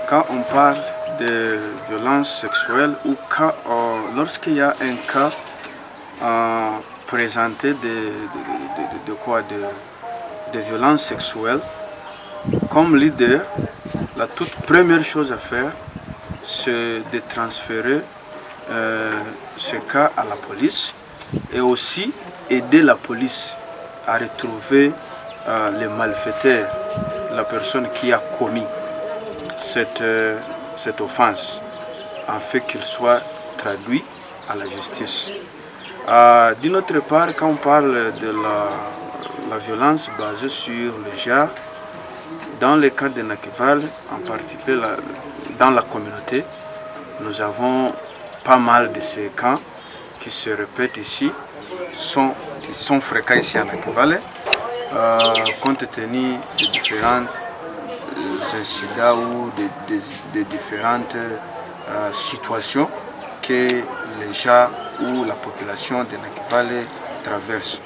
quand on parle de violence sexuelle ou lorsqu'il y a un cas présenté de violence sexuelle, comme leader, la toute première chose à faire, c'est de transférer ce cas à la police et aussi aider la police à retrouver les malfaiteurs, la personne qui a commis cette offense, afin qu'il soit traduit à la justice. D'une autre part, quand on parle de la violence basée sur le genre, dans le cas de Nakival, en particulier dans la communauté, nous avons pas mal de ces cas qui se répètent ici, qui sont fréquents ici à Nakival, compte tenu de différents incidents ou de différentes situations que les gens ou la population de Nakival traversent.